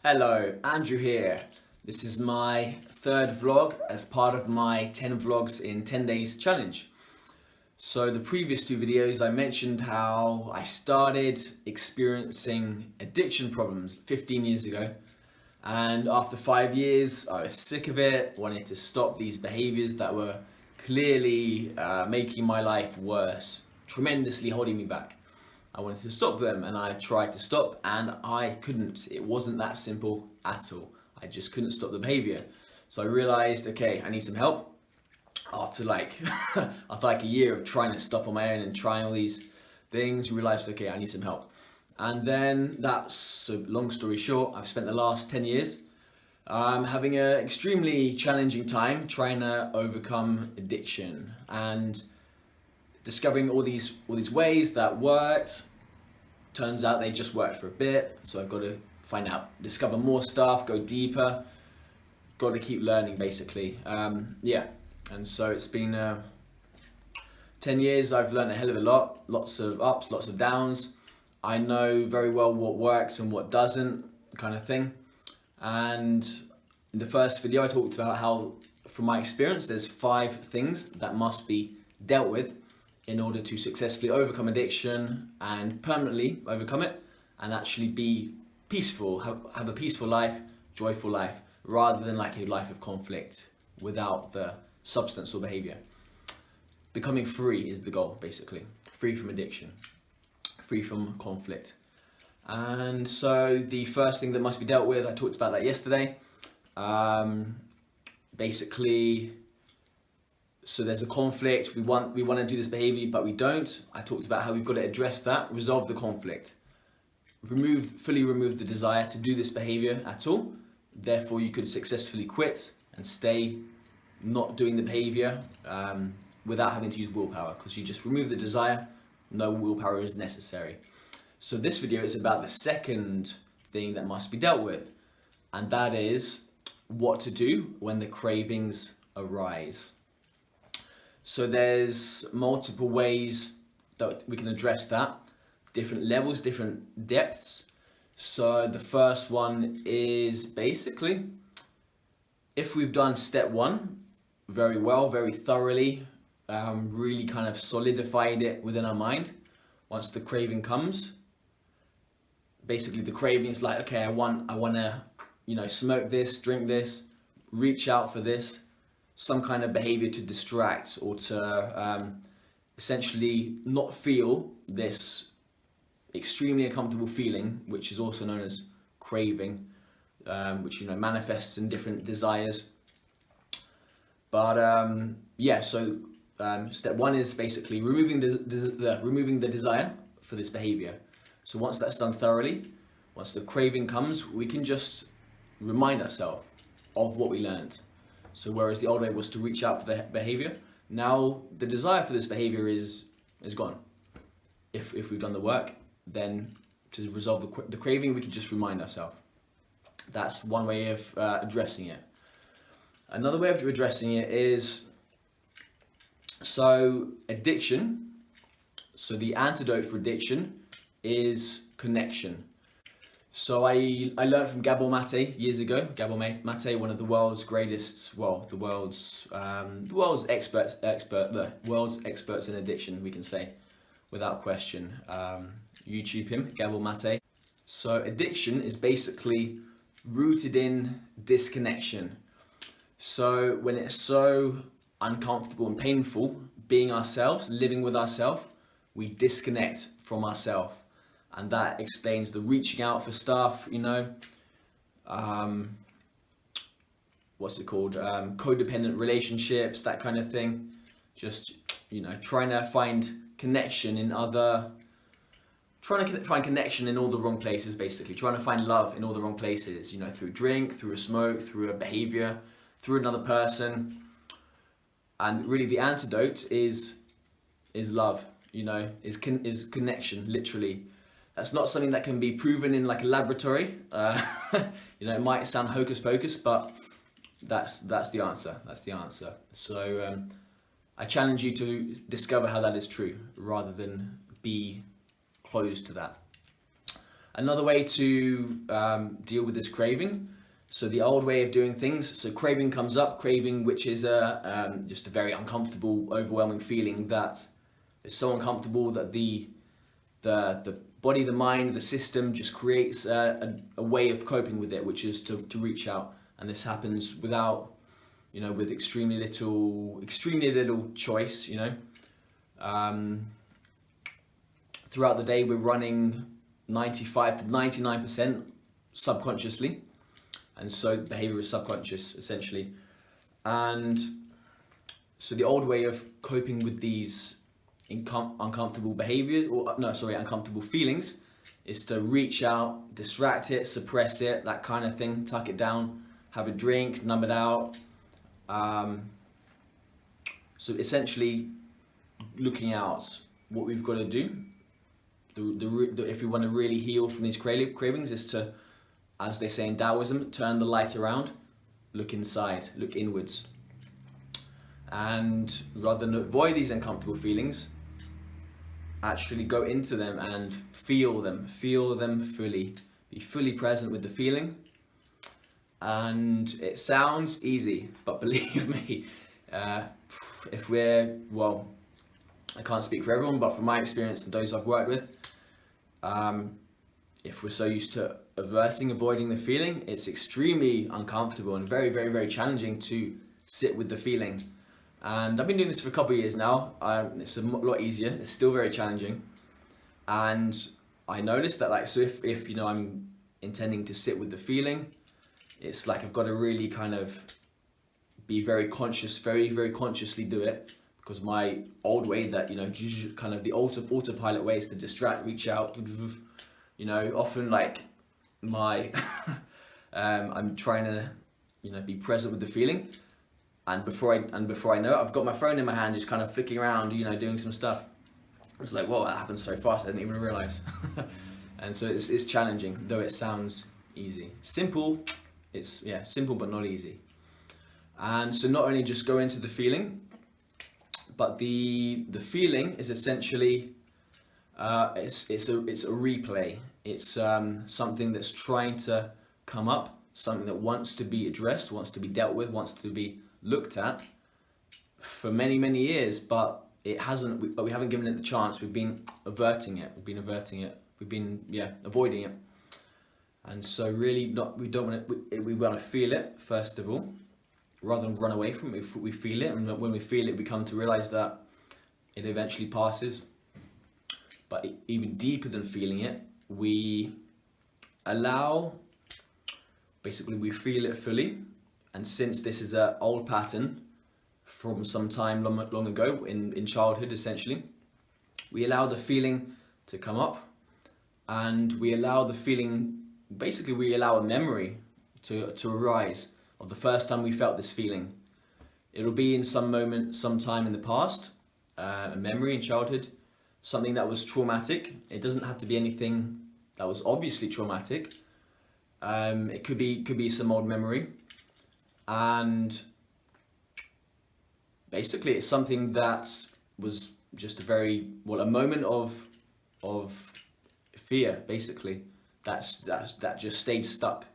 Hello, Andrew here. This is my third vlog as part of my 10 vlogs in 10 days challenge. So the previous two videos I mentioned how I started experiencing addiction problems 15 years ago, and after 5 years I was sick of it, wanted to stop these behaviors that were clearly making my life worse, tremendously holding me back. I wanted to stop them, and I tried to stop and I couldn't. It wasn't that simple at all. I just couldn't stop the behavior. So I realized, okay, I need some help. After a year of trying to stop on my own and trying all these things, realized, okay, I need some help. And then that's a long story short, I've spent the last 10 years having an extremely challenging time trying to overcome addiction and discovering all these ways that worked. Turns out they just worked for a bit, so I've got to find out, discover more stuff, go deeper, got to keep learning basically. And so it's been 10 years. I've learned a hell of a lot, lots of ups, lots of downs. I know very well what works and what doesn't, kind of thing. And in the first video I talked about how, from my experience, there's 5 things that must be dealt with in order to successfully overcome addiction and permanently overcome it and actually be peaceful, have a peaceful life, joyful life, rather than like a life of conflict without the substance or behavior. Becoming free is the goal, basically. Free from addiction, free from conflict. And so the first thing that must be dealt with, I talked about that yesterday. Basically, so there's a conflict, we want to do this behavior, but we don't. I talked about how we've got to address that, resolve the conflict, fully remove the desire to do this behavior at all. Therefore, you could successfully quit and stay not doing the behavior without having to use willpower, because you just remove the desire, no willpower is necessary. So this video is about the second thing that must be dealt with, and that is what to do when the cravings arise. So there's multiple ways that we can address that, different levels, different depths. So the first one is basically, if we've done step 1 very well, very thoroughly, really kind of solidified it within our mind, once the craving comes, basically the craving is like, okay, I want to, smoke this, drink this, reach out for this, some kind of behavior to distract or to essentially not feel this extremely uncomfortable feeling, which is also known as craving, which manifests in different desires. But step 1 is basically removing the desire for this behavior. So once that's done thoroughly, once the craving comes, we can just remind ourselves of what we learned. So whereas the old way was to reach out for the behavior, now the desire for this behavior is gone. If we've done the work, then to resolve the craving, we can just remind ourselves. That's one way of addressing it. Another way of addressing it is, so addiction, so the antidote for addiction is connection. So I learned from Gabor Mate years ago. Gabor Mate, one of the world's greatest, the world's experts in addiction, we can say, without question. YouTube him, Gabor Mate. So addiction is basically rooted in disconnection. So when it's so uncomfortable and painful being ourselves, living with ourselves, we disconnect from ourselves. And that explains the reaching out for stuff, codependent relationships, that kind of thing. Just, trying to find connection in all the wrong places, basically. Trying to find love in all the wrong places, through drink, through a smoke, through a behavior, through another person. And really the antidote is love, is connection, literally. That's not something that can be proven in like a laboratory. It might sound hocus pocus, but that's the answer. That's the answer. So I challenge you to discover how that is true, rather than be closed to that. Another way to deal with this craving, so the old way of doing things, so craving comes up, craving which is just a very uncomfortable, overwhelming feeling that is so uncomfortable that the body, the mind, the system just creates a way of coping with it, which is to reach out. And this happens without, with extremely little choice, Throughout the day, we're running 95 to 99% subconsciously. And so behavior is subconscious, essentially. And so the old way of coping with these uncomfortable uncomfortable feelings is to reach out, distract it, suppress it, that kind of thing, tuck it down, have a drink, numb it out. So essentially looking out, what we've got to do, if we want to really heal from these cravings, is to, as they say in Taoism, turn the light around, look inside, look inwards. And rather than avoid these uncomfortable feelings, actually go into them and feel them fully. Be fully present with the feeling. And it sounds easy, but believe me, I can't speak for everyone, but from my experience and those I've worked with, if we're so used to avoiding the feeling, it's extremely uncomfortable and very, very, very challenging to sit with the feeling. And I've been doing this for a couple of years now. It's a lot easier. It's still very challenging. And I noticed that, if I'm intending to sit with the feeling, it's like I've got to really kind of be very conscious, very, very consciously do it. Because my old way that, kind of the autopilot way is to distract, reach out, often I'm trying to, be present with the feeling. And before I know it, I've got my phone in my hand, just kind of flicking around, doing some stuff. It's like, whoa, that happened so fast, I didn't even realize. And so it's challenging, though it sounds easy. Simple, simple but not easy. And so not only just go into the feeling, but the feeling is essentially, it's a replay. It's something that's trying to come up, something that wants to be addressed, wants to be dealt with, wants to be looked at for many, many years, but we haven't given it the chance. We've been averting it. We've been avoiding it. And so really we want to feel it first of all, rather than run away from it. We feel it, and when we feel it, we come to realize that it eventually passes. But even deeper than feeling it, we feel it fully. And since this is an old pattern from some time long ago in childhood, essentially, we allow the feeling to come up, and we allow a memory to arise of the first time we felt this feeling. It'll be in some moment, sometime in the past, a memory in childhood, something that was traumatic. It doesn't have to be anything that was obviously traumatic. It could be some old memory. And basically it's something that was just a moment of fear, basically, that just stayed stuck,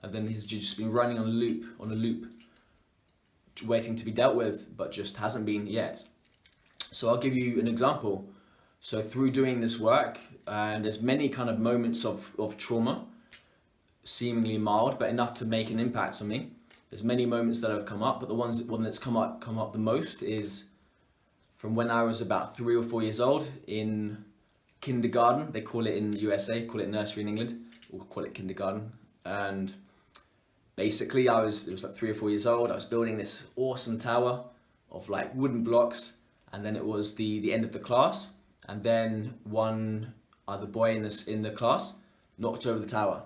and then has just been running on a loop, waiting to be dealt with, but just hasn't been yet. So I'll give you an example. So through doing this work, there's many kind of moments of trauma, seemingly mild, but enough to make an impact on me. There's many moments that have come up, but the one that's come up the most is from when I was about 3 or 4 years old in kindergarten. They call it in the USA, call it nursery in England, or call it kindergarten. And basically it was like 3 or 4 years old. I was building this awesome tower of like wooden blocks, and then it was the end of the class, and then one other boy in the class knocked over the tower.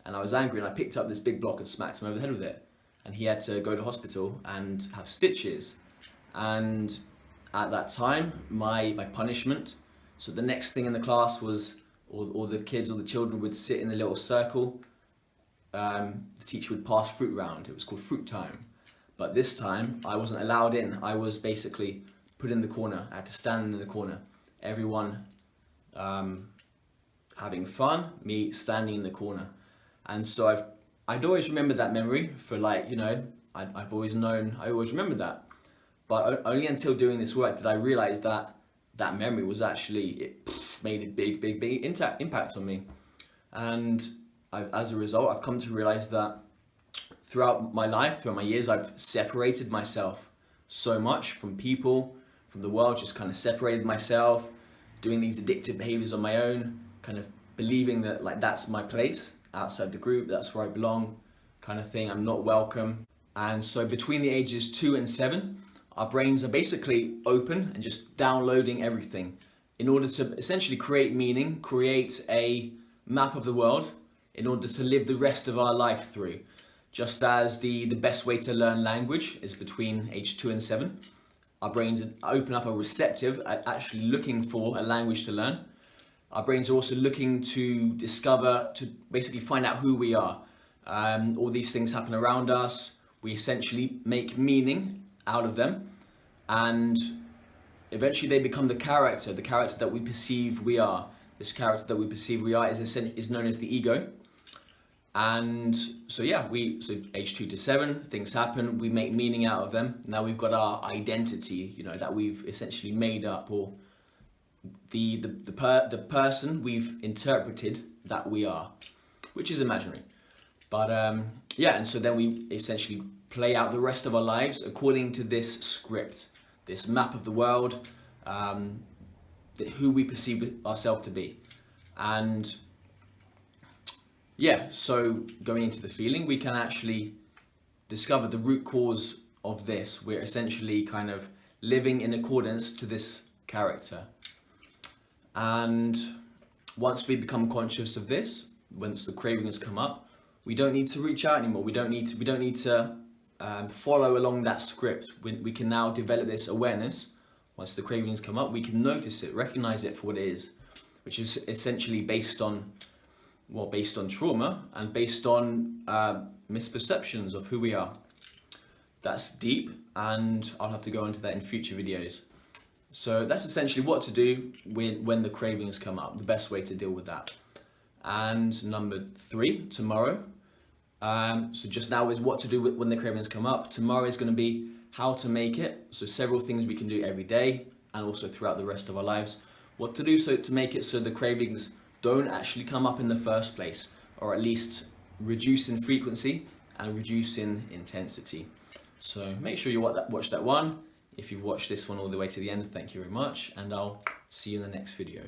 And I was angry, and I picked up this big block and smacked him over the head with it. And he had to go to hospital and have stitches. And at that time, my punishment, so the next thing in the class was, all the kids or the children would sit in a little circle. The teacher would pass fruit round. It was called fruit time. But this time, I wasn't allowed in. I was basically put in the corner. I had to stand in the corner. Everyone having fun, me standing in the corner. And so I'd always remembered that memory for, like, you know, I've always known, I always remembered that. But only until doing this work did I realize that that memory was actually, it made a big impact on me. And as a result, I've come to realize that throughout my life, throughout my years, I've separated myself so much from people, from the world, just kind of separated myself, doing these addictive behaviors on my own, kind of believing that, like, that's my place outside the group, that's where I belong, kind of thing. I'm not welcome. And so between the ages 2 and 7, our brains are basically open and just downloading everything in order to essentially create meaning, create a map of the world in order to live the rest of our life through. Just as the best way to learn language is between age 2 and 7, our brains open up a receptive at actually looking for a language to learn. Our brains are also looking to discover, to basically find out who we are. All these things happen around us. We essentially make meaning out of them, and eventually they become the character that we perceive we are. This character that we perceive we are is known as the ego. And so yeah, so age 2 to 7, things happen, we make meaning out of them. Now we've got our identity, you know, that we've essentially made up, or the person we've interpreted that we are, which is imaginary. But yeah, and so then we essentially play out the rest of our lives according to this script, this map of the world, who we perceive ourselves to be. And yeah, so going into the feeling, we can actually discover the root cause of this. We're essentially kind of living in accordance to this character. And once we become conscious of this, once the cravings come up, we don't need to reach out anymore. We don't need to follow along that script. We can now develop this awareness. Once the cravings come up, we can notice it, recognize it for what it is, which is essentially based on trauma and based on misperceptions of who we are. That's deep, and I'll have to go into that in future videos. So that's essentially what to do when the cravings come up, the best way to deal with that. And number 3, tomorrow. So just now is what to do when the cravings come up. Tomorrow is going to be how to make it. So several things we can do every day and also throughout the rest of our lives. What to do to make it so the cravings don't actually come up in the first place, or at least reduce in frequency and reduce in intensity. So make sure you watch that one. If you've watched this one all the way to the end, thank you very much, and I'll see you in the next video.